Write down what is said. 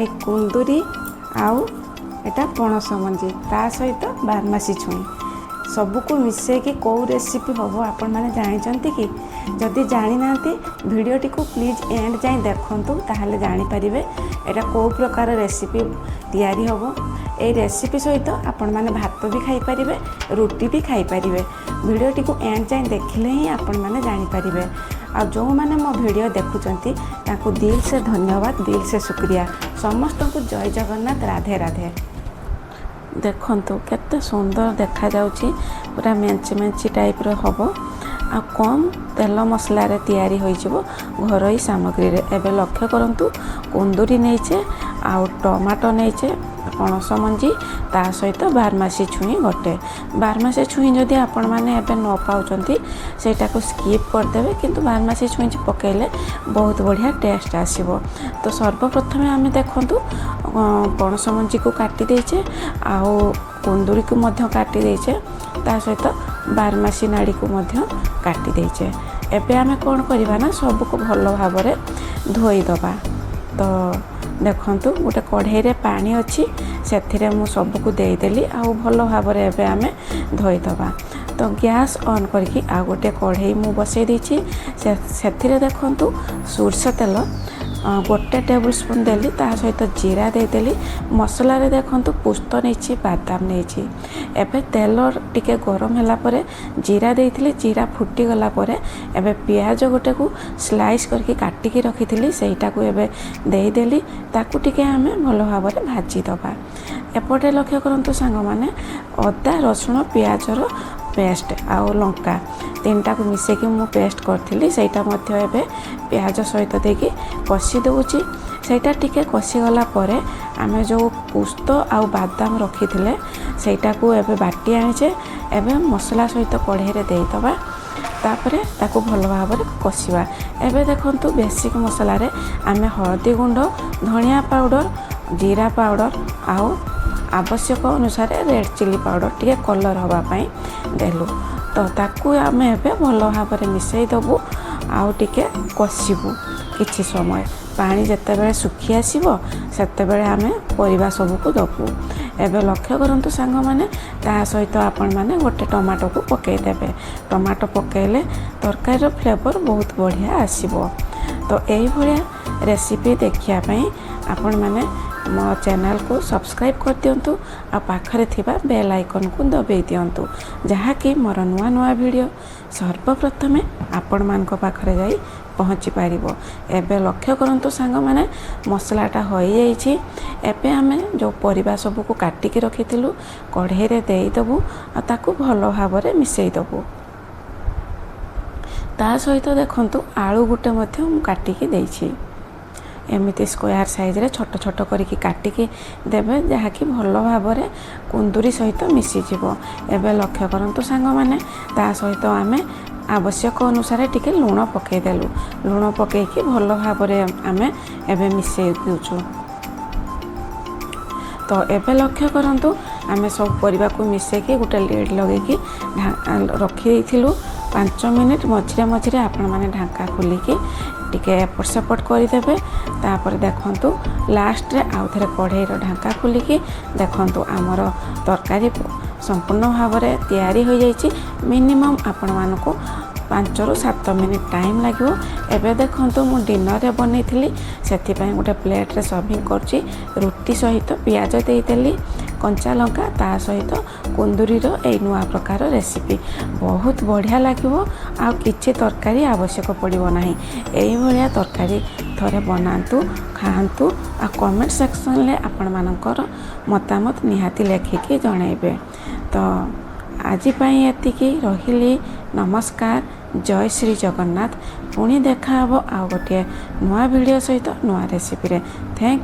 ए कुंदुरी आउ एटा पणस मंजी ता सहित बारमासी छुई सबको मिसेकी कौ रेसिपी हम आपण मैंने जानते कि जदि जानी ना भिडियोटी को प्लीज एंड जाए देखूँ ताहले जानीपारे यहाँ कौ प्रकार रेसिपी तैयारी हम ये रेसिपी सहित आपण मैंने भात भी खाई पारे रुटी भी खाई पारे भिडियोटी को एंड जाए देखिले ही आपण मैंने जानीपारे आ जो मैंने मो वीडियो देखुंती ताकू दिल से धन्यवाद दिल से शुक्रिया समस्त को जय जगन्नाथ राधे राधे। देखंतु केते सुंदर देखा जाउची पूरा मेंची मेंची टाइप रो हबो आ कम तेल मसला रे तैयारी होई जबो घरोई सामग्री रे। एबे लक्ष्य करंतु कुंदुरी नेचे आ टमाटो नेचे पणस मंजी ता सहित बारमासी छुई गोटे बारमासी छुई जदि आपण माने एबे न पाउचंती सेटा को स्किप कर देबे किंतु बारमासी छुई पकेले बहुत बढ़िया टेस्ट आसीबो। तो सर्वप्रथमे आमे देखंतु पणस मंजी को काटी देचे आउ कुंदुरी को मध्य काटी देचे ता सहित बारमासी नाड़ी को मध्य काटी देचे। एबे आमे कोन करबा ना सब को भलो भाबरे धोई दबा। तो देखंतु गोटे कढ़ाई रे पानी अच्छी से मु सबको देदेली आउ भल भाव में आम धोईदबा। तो गैस ऑन करके आ गोटे कढ़ाई मु बसई देछि से देखंतु सोरष तेल गोटे टेबल स्पून देली ता सहित जीरा देदेली मसला रे देखंतु पुस्त नहीं बादाम नहीं एबे तेल टिके गरम होला परे जीरा देइथिली जीरा फुटी गला परे एबे प्याज गोटे को स्लाइस करके काटिकी रखिथिली सेटा को एबे देदेली ताकू टिके आमे भलो भाव में भाजी दबा। एपटे लक्ष्य करंतु सांग माने अदा रसुण प्याजर पेस्ट आउ लंका तीनटा को मिसेकी मु पेस्ट करथिली सेटा मध्य एबे प्याज सहित देकी कषि दउची सेटा टिके कषि गला परे आमे जो पुस्त आउ बादाम रखिथिले सेटा को एबे बाटी आनिचे एबे मसला सहित कढ़ाई रे देई दबा तापरे ताको भल भाव में कषिबा। एबे देखंतु बेसिक मसला रे आमे हळदी गुंड धनिया पाउडर जीरा पाउडर आउ आवश्यक अनुसार रेड चिली पाउडर टिके कलर हवा पाई देलु। तो ताकू आमे एबे भल भाव में मिसई दबु आउ टिके कषिबु किछि समय पानी जते बेले सुखी आसीबो सेते बेले आमे परिबा सब को दबु। एबे लक्ष्य करंतु सांग माने ता सहित आपण माने गोटे टमाटो को पकई देबे टमाटो पकेले तरकारी फ्लेवर बहुत बढ़िया आसीबो। तो एही भलिया रेसिपी देखिया पई आपण माने मो चैनल को सब्सक्राइब कर दियंतु आ पाखरे थिबा बेल आइकन को दबे दियंतु जहाँकि मोर नुआ नुआ वीडियो सर्वप्रथमे आपण मान को पाखरे जाई पहुँची पारिबो। एबे लक्ष्य करंतु सांग माने मसलाटा होई जाइछि एबे आमे जो परिबा सब को काटिकी रखिथिलु कढ़ाई रे देई दबु आ ताकू भलो भाव में मिसई दबु। ता सहित देखंतु आलू गुटे मध्य मु काटिकी देइछि एमिति स्क्वायर साइज रे छोट छोट करिकी काटिकी देबे जहाँकि भल भाव में कुंदुरी सहित मिसी जिवो। एबे लक्ष्य करंतु सांग माने ता सहित आमे आवश्यक अनुसार टिके लुण पकई देलु लुण पकईकी भल भाव में आमे एबे मिसई देउछु। तो एबे लक्ष्य करंतु आमे सब परिबा को मिसेकी गोटे लीड लगेकी रखी देइथिलु 5 मिनिट मझिरे मझिरे आपण माने ढांका खोलिकी टिके एपट सेपट करदेवे। तापर देखंतु लास्ट रे आउ थरे कढ़ाई रो ढांका खोलिकी देखंतु आमर तरकारी संपूर्ण भाव में तैयारी हो जाइछि। मिनिमम आपण मानको 5 ରୁ 7 मिनिट टाइम लगे। एबे देखंतु मु डिनर रे बनैथिली सेथिपई गोटे प्लेट रे सर्विंग करछि रुटी सहित प्याज देइतेली कंचा लंका ता सहित कुंदुरी रो ए नुआ प्रकार रेसिपी बहुत बढ़िया लागिवो आ किछि तरकारी आवश्यक पड़िबो नाही। एही भलिया तरकारी थरे बनांतु खांतु आ कमेंट सेक्शन ले आपण मानकर मतामत निहाती लेखिकी जणाइबे। तो आज पाई एतिकी रहिली नमस्कार जय श्री जगन्नाथ। पुणी देखा हबो आ गोटे नुआ वीडियो सहित नुआ रेसिपी रे। Thank you.